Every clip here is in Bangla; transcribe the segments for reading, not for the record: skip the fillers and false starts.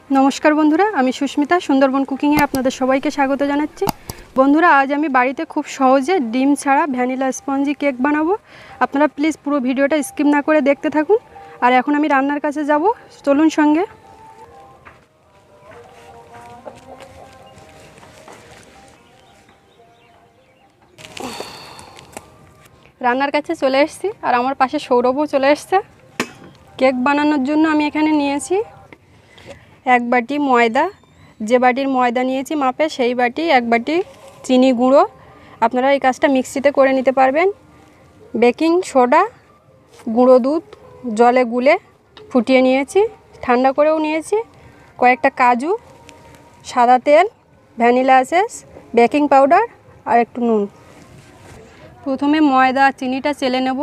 नमस्कार बंधुरा आमी सुष्मिता सुंदरबन कुकिंगे आपनादेर सबाइके स्वागत जानाच्छि। बंधुरा आज आमी बाड़ीते खूब सहजे डिम छाड़ा भ্যানিলা स्पंजी केक बानाबो। आपनारा प्लिज पुरो भिडियोटा स्किप ना करे देखते थाकुन। और एखन आमी रान्नार काछे जाबो, चलुन संगे। रान्नार काछे चले एसेछि और आमार पाशे सौरभও चले एसेছে। केक बानानोर जोन्नो आमी एखाने नियेछि एक बाटी मयदा, जे बाटिर मयदा नियेछि मापे सेई बाटी एक बाटी चीनी गुঁড়ো। आपनारा এই কাজটা মিক্সিতে করে নিতে পারবেন। বেকিং সোডা, গুঁড়ো দুধ জলে গুলে ফুটিয়ে নিয়েছি, ঠান্ডা করেও নিয়েছি, কয়েকটা কাজু, সাদা তেল, ভ্যানিলা এসেন্স, বেকিং পাউডার আর একটু নুন। প্রথমে ময়দা আর চিনিটা চেলে নেব।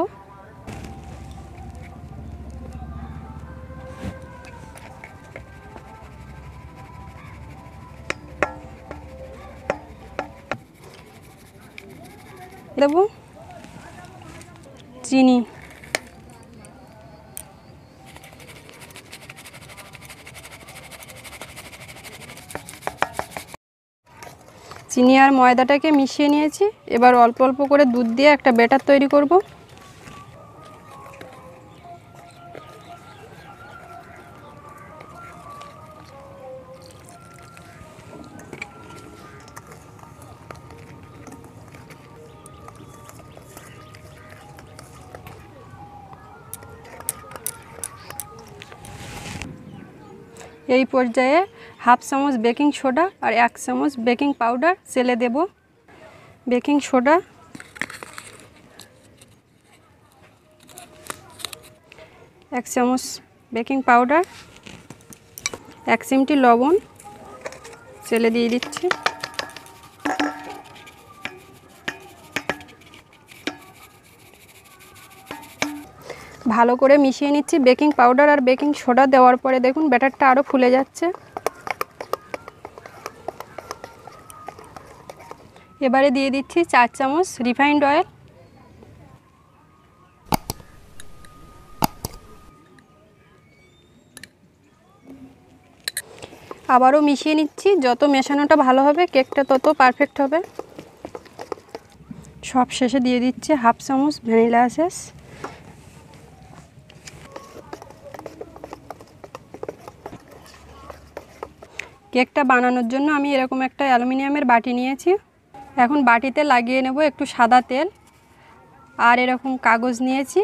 দেব চিনি, চিনি আর ময়দাটাকে মিশিয়ে নিয়েছি। এবার অল্প অল্প করে দুধ দিয়ে একটা ব্যাটার তৈরি করব। এই পর্যায়ে হাফ চামচ বেকিং সোডা আর 1 চামচ বেকিং পাউডার চেলে দেব। বেকিং সোডা, 1 চামচ বেকিং পাউডার, 1 চিমটি লবণ চেলে দিয়ে দিচ্ছি। ভালো করে মিশিয়ে নিচ্ছি। বেকিং পাউডার আর বেকিং সোডা দেওয়ার পরে দেখুন ব্যাটারটা আরও ফুলে যাচ্ছে। এবারে দিয়ে দিচ্ছি 4 চামচ রিফাইন্ড অয়েল। আবারও মিশিয়ে নিচ্ছি। যত মেশানোটা ভালো হবে কেকটা তত পারফেক্ট হবে। সব শেষে দিয়ে দিচ্ছি হাফ চামচ ভ্যানিলা এসেন্স। কেকটা বানানোর জন্য আমি এরকম একটা অ্যালুমিনিয়ামের বাটি নিয়েছি। এখন বাটিতে লাগিয়ে নেব একটু সাদা তেল আর এরকম কাগজ নিয়েছি।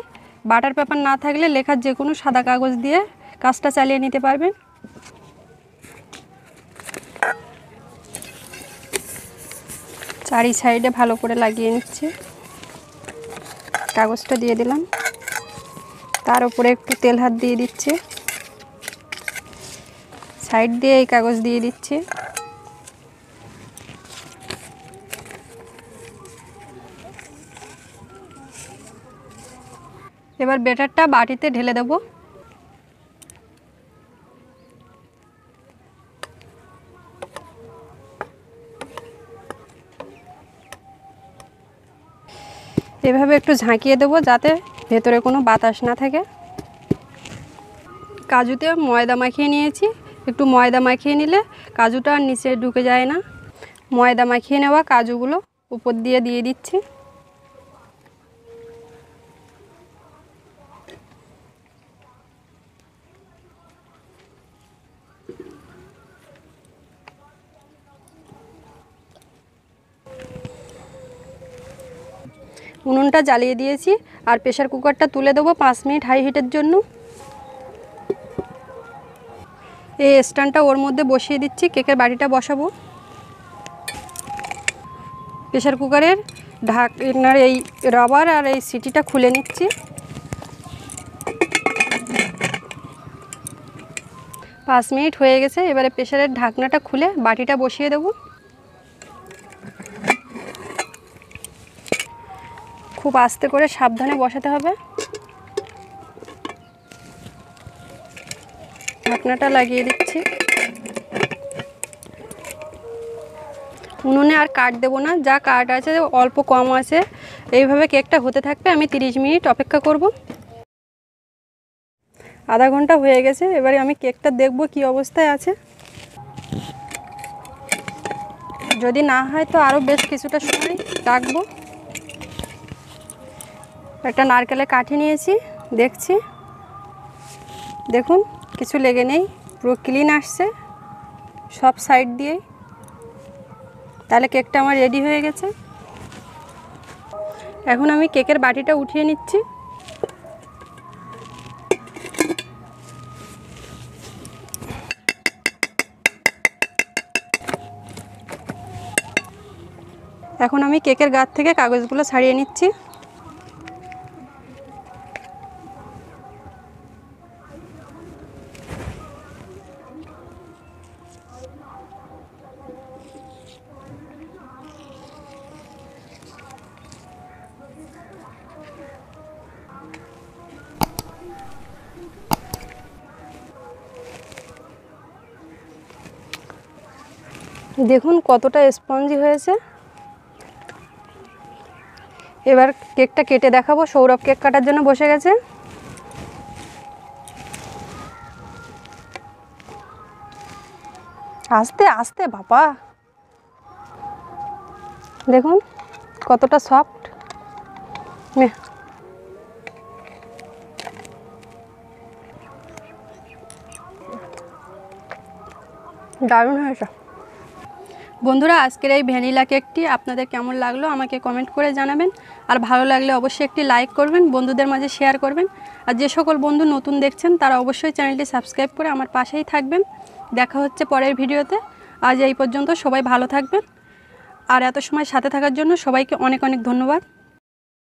বাটার পেপার না থাকলে লেখার যে কোনো সাদা কাগজ দিয়ে কাজটা চালিয়ে নিতে পারবেন। চারি সাইডে ভালো করে লাগিয়ে নিচ্ছি। কাগজটা দিয়ে দিলাম, তার উপরে একটু তেল হাত দিয়ে দিচ্ছি, সাইড দিয়ে এই কাগজ দিয়ে দিচ্ছি। এবার ব্যাটারটা বাটিতে ঢেলে দেব। এভাবে একটু ঝাঁকিয়ে দেব যাতে ভেতরে কোনো বাতাস না থাকে। কাজুতে ময়দা মাখিয়ে নিয়েছি। একটু ময়দা মাখিয়ে নিলে কাজুটা আর নিচে ঢুকে যায় না। ময়দা মাখিয়ে নেওয়া কাজুগুলো উপর দিয়ে দিয়ে দিচ্ছি। উনুনটা জ্বালিয়ে দিয়েছি আর প্রেসার কুকারটা তুলে দেবো 5 মিনিট হাই হিটের জন্য। এই স্ট্যান্ডটা ওর মধ্যে বসিয়ে দিচ্ছি, কেকের বাটিটা বসাবো। প্রেসার কুকারের ঢাকনার এই রাবার আর এই সিটিটা খুলে নিচ্ছি। 5 মিনিট হয়ে গেছে। এবারে প্রেসারের ঢাকনাটা খুলে বাটিটা বসিয়ে দেব। খুব আস্তে করে সাবধানে বসাতে হবে। ঢাকনাটা লাগিয়ে দিচ্ছি। উনুনে আর কাঠ দেবো না, যা কাঠ আছে অল্প কম আছে। এইভাবে কেকটা হতে থাকবে, আমি 30 মিনিট অপেক্ষা করব। আধা ঘন্টা হয়ে গেছে। এবারে আমি কেকটা দেখব কি অবস্থায় আছে। যদি না হয় তো আরও বেশ কিছুটা সময় রাখবো। একটা নারকেলের কাঠি নিয়েছি, দেখছি, দেখুন কিছু লেগে নেই, পুরো ক্লিন আসছে সব সাইড দিয়েই। তাহলে কেকটা আমার রেডি হয়ে গেছে। এখন আমি কেকের বাটিটা উঠিয়ে নিচ্ছি। এখন আমি কেকের গাছ থেকে কাগজগুলো ছাড়িয়ে নিচ্ছি। দেখুন কতটা স্পঞ্জি হয়েছে। এবার কেকটা কেটে দেখাবো। সৌরভ কেক কাটার জন্য বসে গেছে। আস্তে আস্তে বাবা, দেখুন কতটা সফট। দারুণ হয়েছে। বন্ধুরা, আজকের এই ভ্যানিলা কেকটি আপনাদের কেমন লাগলো আমাকে কমেন্ট করে জানাবেন। আর ভালো লাগলে অবশ্যই একটি লাইক করবেন, বন্ধুদের মাঝে শেয়ার করবেন। আর যে সকল বন্ধু নতুন দেখছেন তারা অবশ্যই চ্যানেলটি সাবস্ক্রাইব করে আমার পাশেই থাকবেন। দেখা হচ্ছে পরের ভিডিওতে। আজ এই পর্যন্ত, সবাই ভালো থাকবেন। আর এত সময় সাথে থাকার জন্য সবাইকে অনেক অনেক ধন্যবাদ।